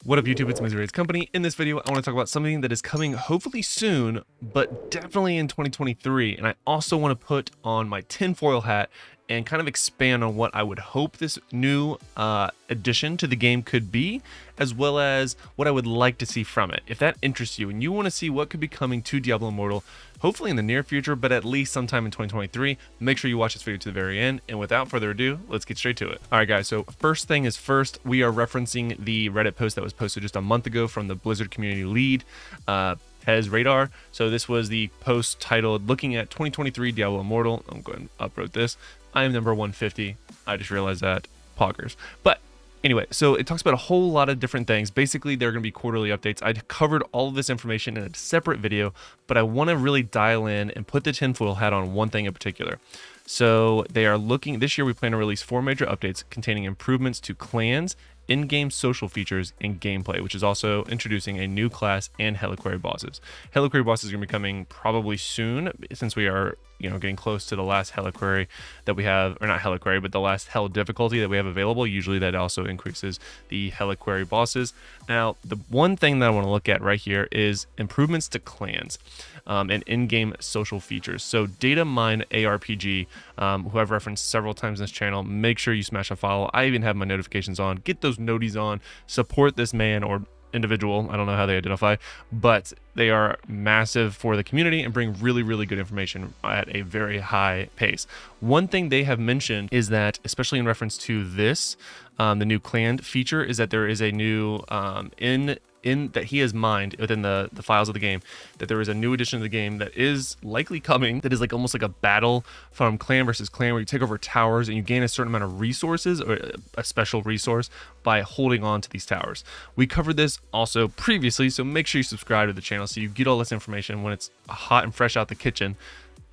What up YouTube, it's Misery's Company. In this video, I want to talk about something that is coming hopefully soon, but definitely in 2023. And I also want to put on my tinfoil hat and kind of expand on what I would hope this new addition to the game could be, as well as what I would like to see from it. If that interests you and you want to see what could be coming to Diablo Immortal, hopefully in the near future, but at least sometime in 2023, make sure you watch this video to the very end. And without further ado, let's get straight to it. All right, guys, so first thing is first, we are referencing the Reddit post that was posted just a month ago from the Blizzard community lead, Pez Radar. So this was the post titled, Looking at 2023 Diablo Immortal. I'm going to upvote this. I am number 150. I just realized that. Poggers. But anyway, so it talks about a whole lot of different things. Basically, there are going to be quarterly updates. I covered all of this information in a separate video, but I want to really dial in and put the tinfoil hat on one thing in particular. So they are looking, this year we plan to release 4 major updates containing improvements to clans, in-game social features, and gameplay, which is also introducing a new class and Reliquary bosses. Reliquary bosses are going to be coming probably soon, since we are, getting close to the last Reliquary that we have, or not Reliquary, but the last Hell difficulty that we have available. Usually that also increases the Reliquary bosses. Now, the one thing that I want to look at right here is improvements to clans and in-game social features. So Data Mine ARPG, who I've referenced several times in this channel, make sure you smash a follow. I even have my notifications on. Get those noties on. Support this man or individual, I don't know how they identify, but they are massive for the community and bring really, really good information at a very high pace. One thing they have mentioned is that, especially in reference to this, the new clan feature, is that there is a new in that he has mined within the files of the game, that there is a new addition to the game that is likely coming, that is like almost like a battle from clan versus clan, where you take over towers and you gain a certain amount of resources, or a special resource, by holding on to these towers. We covered this also previously, so make sure you subscribe to the channel so you get all this information when it's hot and fresh out the kitchen.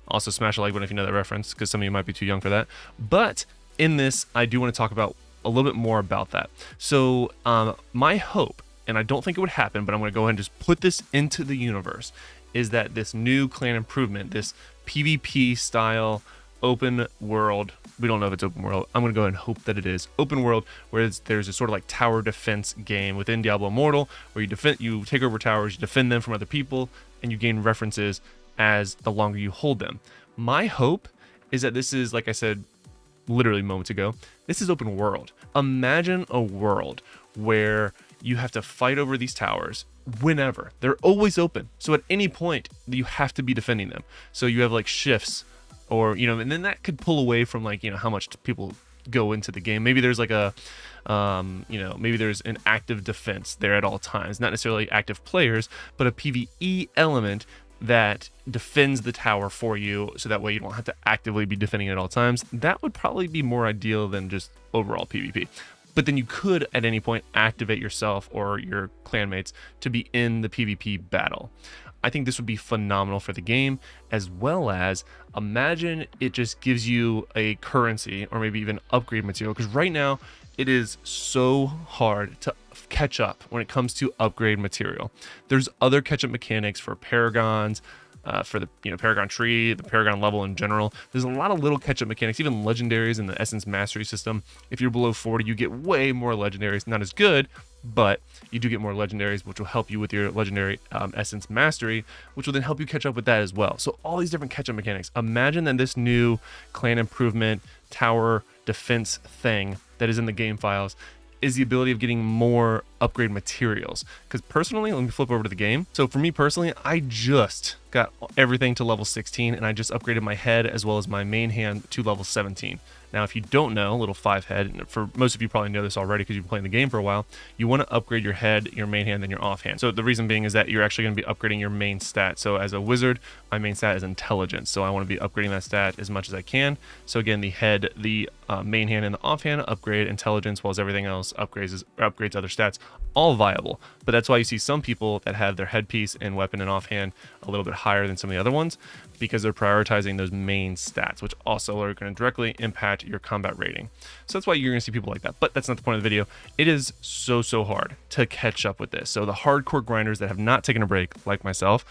Also smash a like button if you know that reference, because some of you might be too young for that. But in this, I do want to talk about a little bit more about that. So my hope, and I don't think it would happen, but I'm going to go ahead and just put this into the universe, is that this new clan improvement, this PvP style open world, we don't know if it's open world, I'm going to go ahead and hope that it is open world, where there's a sort of like tower defense game within Diablo Immortal, where you take over towers, you defend them from other people, and you gain references as the longer you hold them. My hope is that this is, like I said literally moments ago, this is open world. Imagine a world where you have to fight over these towers whenever. They're always open. So at any point, you have to be defending them. So you have like shifts, or, and then that could pull away from like, how much people go into the game. Maybe there's like a, maybe there's an active defense there at all times. Not necessarily active players, but a PvE element that defends the tower for you, so that way you don't have to actively be defending it at all times. That would probably be more ideal than just overall PvP. But then you could at any point activate yourself or your clanmates to be in the PvP battle. I think this would be phenomenal for the game, as well as imagine it just gives you a currency or maybe even upgrade material, because right now it is so hard to catch up when it comes to upgrade material. There's other catch-up mechanics for paragons, for the Paragon tree, the Paragon level in general. There's a lot of little catch-up mechanics, even legendaries in the Essence Mastery system. If you're below 40, you get way more legendaries. Not as good, but you do get more legendaries, which will help you with your legendary Essence Mastery, which will then help you catch up with that as well. So all these different catch-up mechanics. Imagine that this new clan improvement tower defense thing that is in the game files is the ability of getting more upgrade materials. Because personally, let me flip over to the game. So for me personally, I just got everything to level 16, and I just upgraded my head as well as my main hand to level 17. Now, if you don't know, little 5 head, and for most of you probably know this already because you've been playing the game for a while, you want to upgrade your head, your main hand, then your offhand. So the reason being is that you're actually going to be upgrading your main stat. So as a wizard, my main stat is intelligence. So I want to be upgrading that stat as much as I can. So again, the head, the main hand, and the offhand upgrade intelligence, while everything else upgrades other stats. All viable. But that's why you see some people that have their headpiece and weapon and offhand a little bit higher than some of the other ones, because they're prioritizing those main stats, which also are going to directly impact your combat rating. So that's why you're going to see people like that. But that's not the point of the video. It is so hard to catch up with this. So the hardcore grinders that have not taken a break, like myself,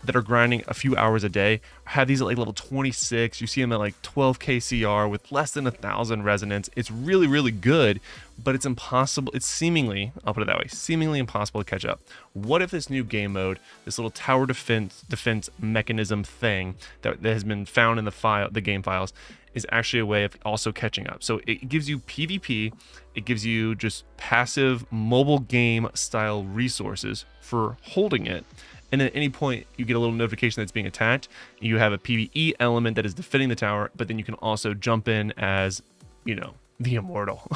that are grinding a few hours a day have these at like level 26. You see them at like 12k CR with less than 1,000 resonance. It's really, really good, but it's impossible. It's seemingly, I'll put it that way, seemingly impossible to catch up. What if this new game mode, this little tower defense mechanism thing that has been found in the game files, is actually a way of also catching up? So it gives you PvP, it gives you just passive mobile game style resources for holding it. And then at any point you get a little notification that it's being attacked. You have a PvE element that is defending the tower, but then you can also jump in as, you know, the Immortal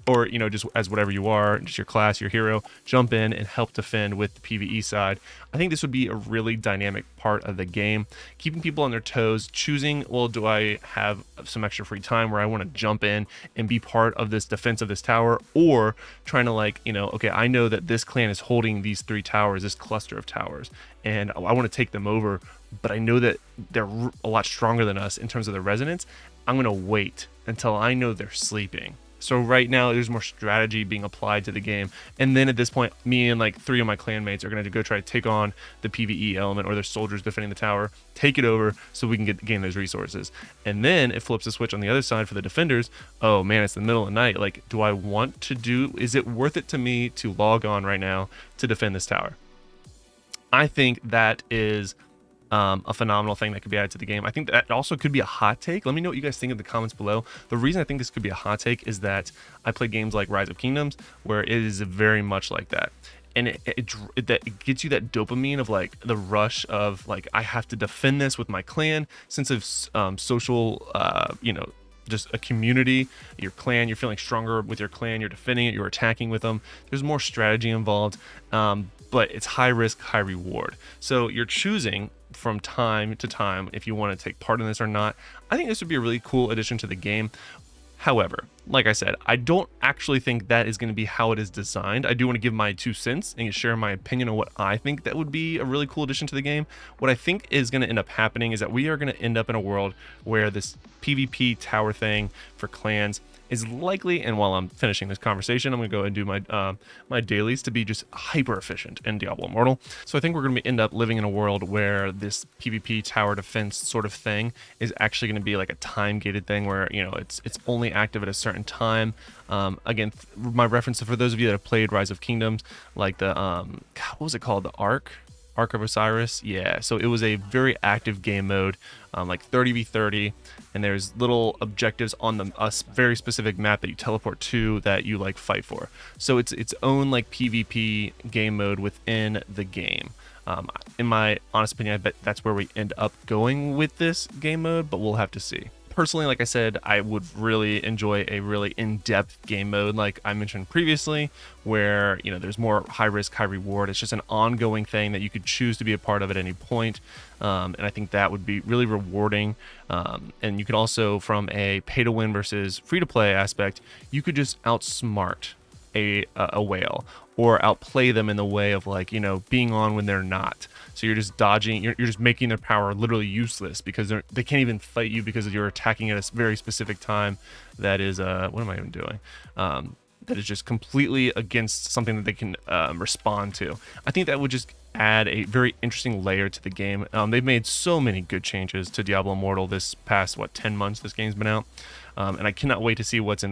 or, you know, just as whatever you are, just your class, your hero, jump in and help defend with the PvE side. I think this would be a really dynamic part of the game, keeping people on their toes, choosing, well, do I have some extra free time where I want to jump in and be part of this defense of this tower, or trying to, like, you know, okay, I know that this clan is holding these 3 towers, this cluster of towers, and I want to take them over, but I know that they're a lot stronger than us in terms of their resonance. I'm going to wait until I know they're sleeping. So right now there's more strategy being applied to the game. And then at this point, me and like 3 of my clanmates are going to go try to take on the PvE element, or their soldiers defending the tower, take it over so we can gain those resources. And then it flips a switch on the other side for the defenders. Oh man, it's the middle of the night. Like, do I want to do, is it worth it to me to log on right now to defend this tower? I think that is a phenomenal thing that could be added to the game. I think that also could be a hot take. Let me know what you guys think in the comments below. The reason I think this could be a hot take is that I play games like Rise of Kingdoms, where it is very much like that. And it gets you that dopamine of like the rush of like, I have to defend this with my clan, sense of social, you know, just a community, your clan, you're feeling stronger with your clan, you're defending it, you're attacking with them. There's more strategy involved, but it's high risk, high reward. So you're choosing from time to time if you want to take part in this or not. I think this would be a really cool addition to the game. However, like I said, I don't actually think that is going to be how it is designed. I do want to give my 2 cents and share my opinion on what I think that would be a really cool addition to the game. What I think is going to end up happening is that we are going to end up in a world where this PvP tower thing for clans is likely, and while I'm finishing this conversation, I'm going to go and do my my dailies to be just hyper efficient in Diablo Immortal. So I think we're going to end up living in a world where this PvP tower defense sort of thing is actually going to be like a time gated thing where, you know, it's only active at a certain time. Again, my reference for those of you that have played Rise of Kingdoms, like the God, what was it called, the Ark of Osiris? Yeah, so it was a very active game mode, like 30v30, and there's little objectives on a very specific map that you teleport to that you like fight for. So it's its own like PvP game mode within the game. In my honest opinion, I bet that's where we end up going with this game mode, but we'll have to see. Personally, like I said, I would really enjoy a really in-depth game mode like I mentioned previously, where, you know, there's more high risk, high reward. It's just an ongoing thing that you could choose to be a part of at any point. And I think that would be really rewarding. And you could also, from a pay-to-win versus free-to-play aspect, you could just outsmart a whale, or outplay them in the way of, like, you know, being on when they're not. So you're just dodging, you're just making their power literally useless because they can't even fight you because you're attacking at a very specific time that is, what am I even doing? That is just completely against something that they can respond to. I think that would just add a very interesting layer to the game. They've made so many good changes to Diablo Immortal this past, 10 months this game's been out. And I cannot wait to see what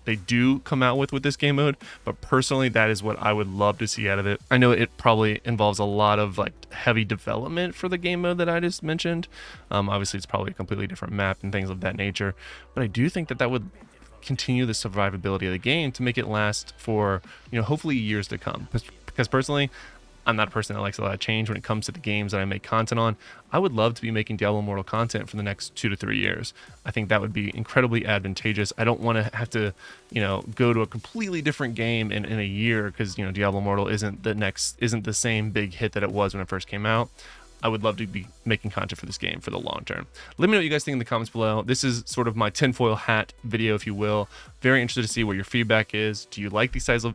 they do come out with this game mode. But personally, that is what I would love to see out of it. I know it probably involves a lot of like heavy development for the game mode that I just mentioned. Obviously, it's probably a completely different map and things of that nature. But I do think that would continue the survivability of the game to make it last for, you know, hopefully years to come. Because personally, I'm not a person that likes a lot of change when it comes to the games that I make content on. I would love to be making Diablo Immortal content for the next 2 to 3 years. I think that would be incredibly advantageous. I don't want to have to, you know, go to a completely different game in a year because, you know, Diablo Immortal isn't the same big hit that it was when it first came out. I would love to be making content for this game for the long term. Let me know what you guys think in the comments below. This is sort of my tinfoil hat video, if you will. Very interested to see what your feedback is. Do you like these types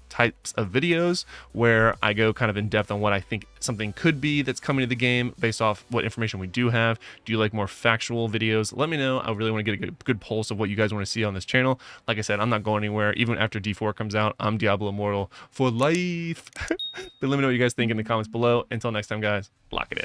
of videos where I go kind of in depth on what I think something could be that's coming to the game based off what information we do have? Do you like more factual videos? Let me know. I really want to get a good pulse of what you guys want to see on this channel. Like I said, I'm not going anywhere. Even after D4 comes out, I'm Diablo Immortal for life. But let me know what you guys think in the comments below. Until next time, guys, lock it in.